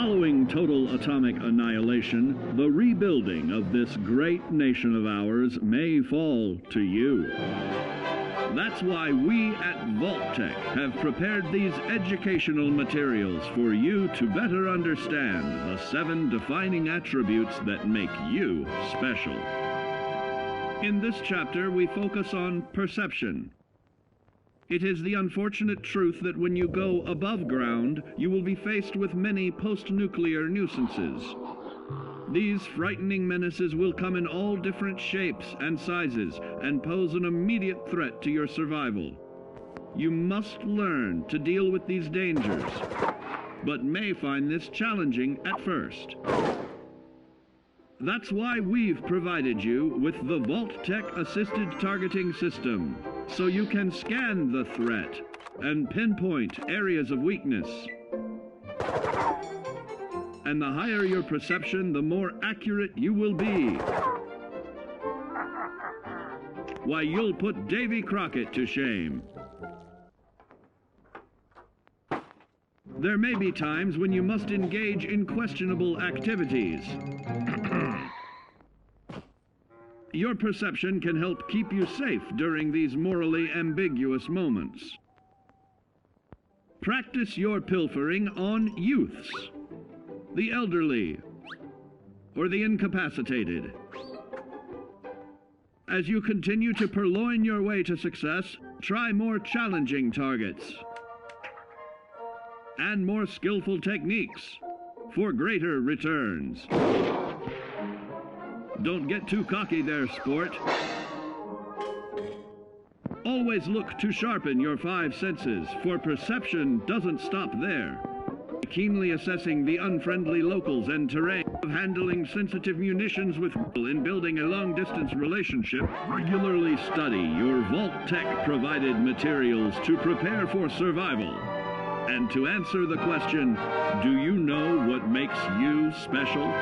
Following total atomic annihilation, the rebuilding of this great nation of ours may fall to you. That's why we at Vault-Tec have prepared these educational materials for you to better understand the 7 defining attributes that make you special. In this chapter, we focus on perception. It is the unfortunate truth that when you go above ground, you will be faced with many post-nuclear nuisances. These frightening menaces will come in all different shapes and sizes and pose an immediate threat to your survival. You must learn to deal with these dangers, but may find this challenging at first. That's why we've provided you with the Vault-Tec Assisted Targeting System, so you can scan the threat and pinpoint areas of weakness. And the higher your perception, the more accurate you will be. Why, you'll put Davy Crockett to shame. There may be times when you must engage in questionable activities. Your perception can help keep you safe during these morally ambiguous moments. Practice your pilfering on youths, the elderly, or the incapacitated. As you continue to purloin your way to success, try more challenging targets and more skillful techniques for greater returns. Don't get too cocky there, sport. Always look to sharpen your 5 senses, for perception doesn't stop there. Keenly assessing the unfriendly locals and terrain, of handling sensitive munitions with in building a long-distance relationship, regularly study your Vault-Tec provided materials to prepare for survival. And to answer the question, do you know what makes you special?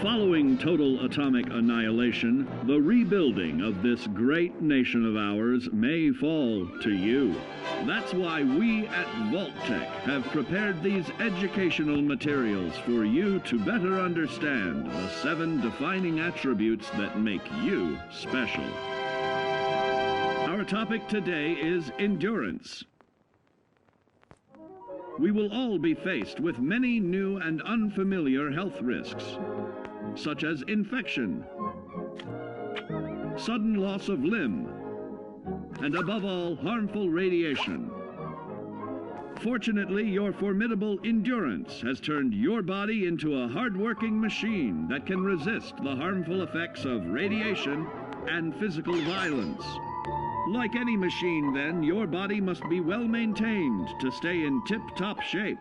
Following total atomic annihilation, the rebuilding of this great nation of ours may fall to you. That's why we at Vault-Tec have prepared these educational materials for you to better understand the 7 defining attributes that make you special. Our topic today is endurance. We will all be faced with many new and unfamiliar health risks, such as infection, sudden loss of limb, and above all, harmful radiation. Fortunately, your formidable endurance has turned your body into a hard-working machine that can resist the harmful effects of radiation and physical violence. Like any machine, then, your body must be well maintained to stay in tip-top shape.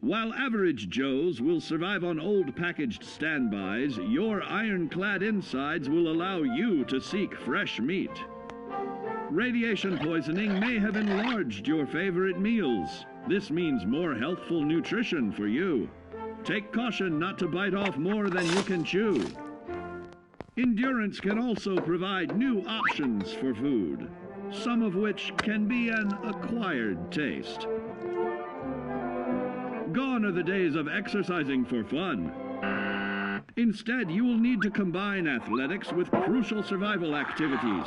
While average Joes will survive on old packaged standbys, your ironclad insides will allow you to seek fresh meat. Radiation poisoning may have enlarged your favorite meals. This means more healthful nutrition for you. Take caution not to bite off more than you can chew. Endurance can also provide new options for food, some of which can be an acquired taste. Gone are the days of exercising for fun. Instead, you will need to combine athletics with crucial survival activities.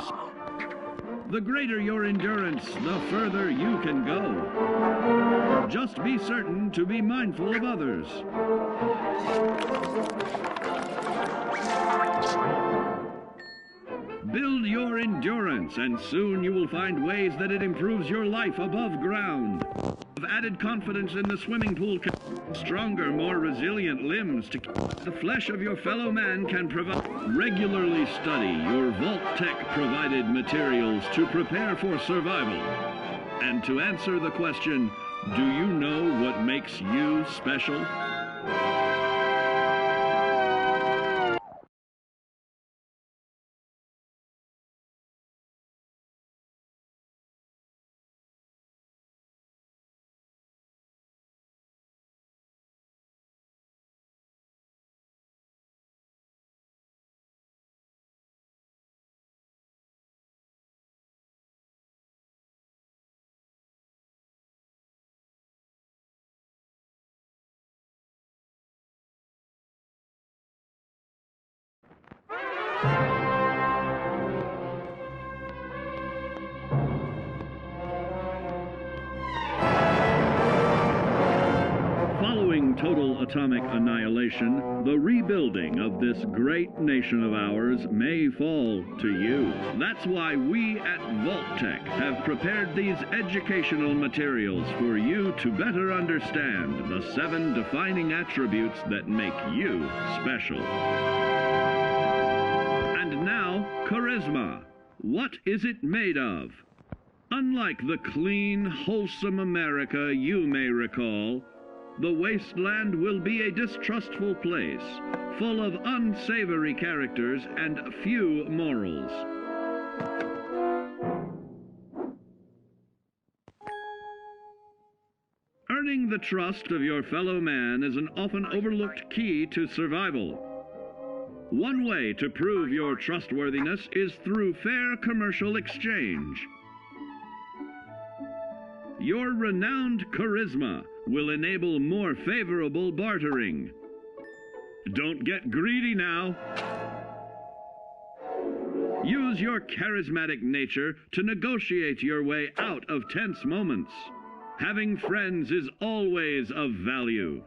The greater your endurance, the further you can go. Just be certain to be mindful of others. Build your endurance, and soon you will find ways that it improves your life above ground. have added confidence in the swimming pool, stronger, more resilient limbs to the flesh of your fellow man can provide. Regularly study your Vault-Tec provided materials to prepare for survival. And to answer the question, do you know what makes you special? Following total atomic annihilation, the rebuilding of this great nation of ours may fall to you. That's why we at Vault-Tec have prepared these educational materials for you to better understand the 7 defining attributes that make you special. And now, charisma. What is it made of? Unlike the clean, wholesome America you may recall, the wasteland will be a distrustful place, full of unsavory characters and few morals. Earning the trust of your fellow man is an often overlooked key to survival. One way to prove your trustworthiness is through fair commercial exchange. Your renowned charisma will enable more favorable bartering. Don't get greedy now. Use your charismatic nature to negotiate your way out of tense moments. Having friends is always of value.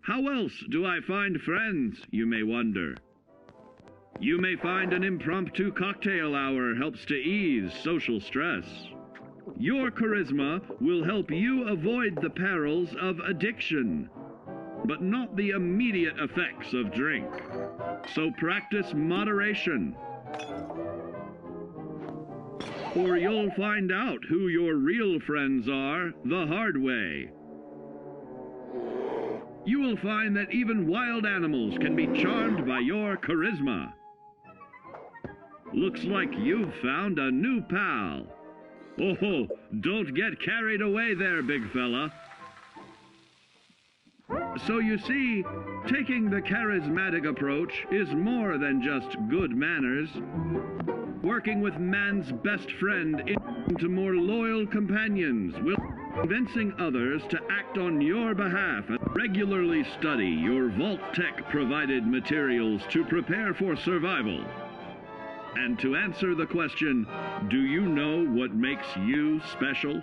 How else do I find friends, you may wonder? You may find an impromptu cocktail hour helps to ease social stress. Your charisma will help you avoid the perils of addiction, but not the immediate effects of drink. So practice moderation, or you'll find out who your real friends are the hard way. You will find that even wild animals can be charmed by your charisma. Looks like you've found a new pal. Oh, don't get carried away there, big fella. So you see, taking the charismatic approach is more than just good manners. Working with man's best friend into more loyal companions will convincing others to act on your behalf. Regularly study your Vault-Tec provided materials to prepare for survival. And to answer the question, do you know what makes you special?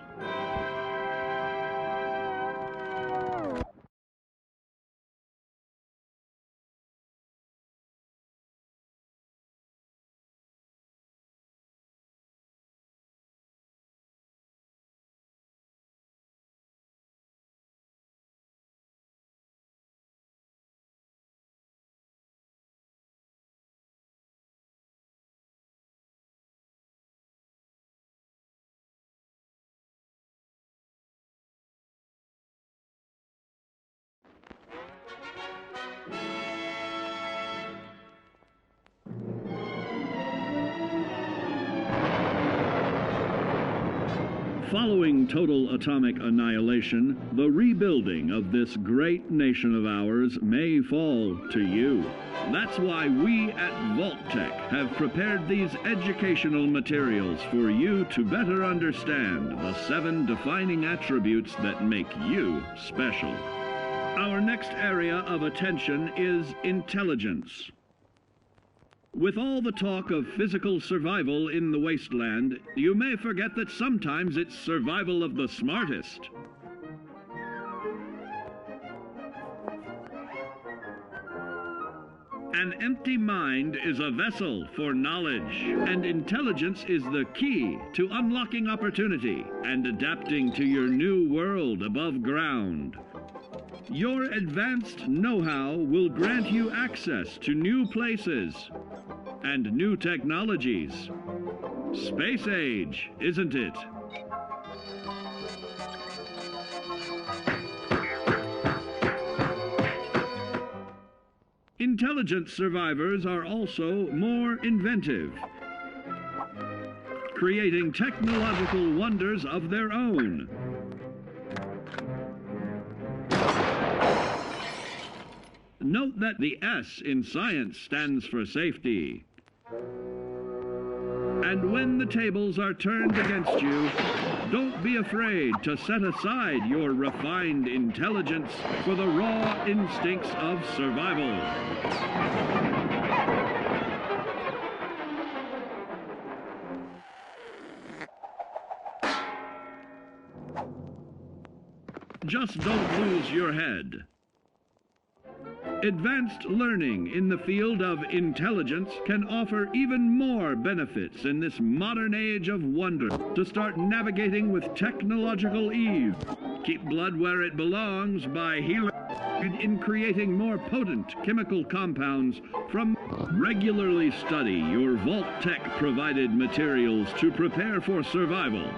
Following total atomic annihilation, the rebuilding of this great nation of ours may fall to you. That's why we at Vault-Tec have prepared these educational materials for you to better understand the 7 defining attributes that make you special. Our next area of attention is intelligence. With all the talk of physical survival in the wasteland, you may forget that sometimes it's survival of the smartest. An empty mind is a vessel for knowledge, and intelligence is the key to unlocking opportunity and adapting to your new world above ground. Your advanced know-how will grant you access to new places and new technologies. Space age, isn't it? Intelligent survivors are also more inventive, creating technological wonders of their own. Note that the S in science stands for safety. And when the tables are turned against you, don't be afraid to set aside your refined intelligence for the raw instincts of survival. Just don't lose your head. Advanced learning in the field of intelligence can offer even more benefits in this modern age of wonder. To start navigating with technological ease, keep blood where it belongs by healing in creating more potent chemical compounds from. Regularly study your Vault-Tec provided materials to prepare for survival.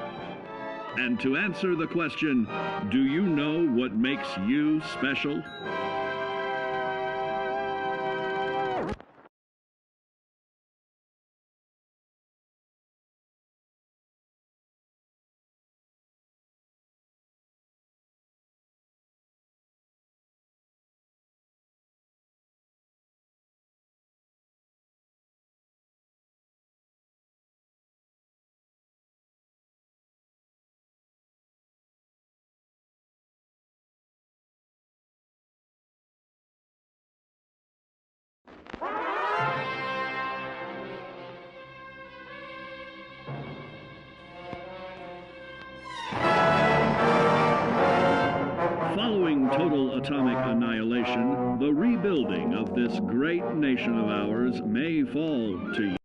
And to answer the question, do you know what makes you special? Following total atomic annihilation, the rebuilding of this great nation of ours may fall to you.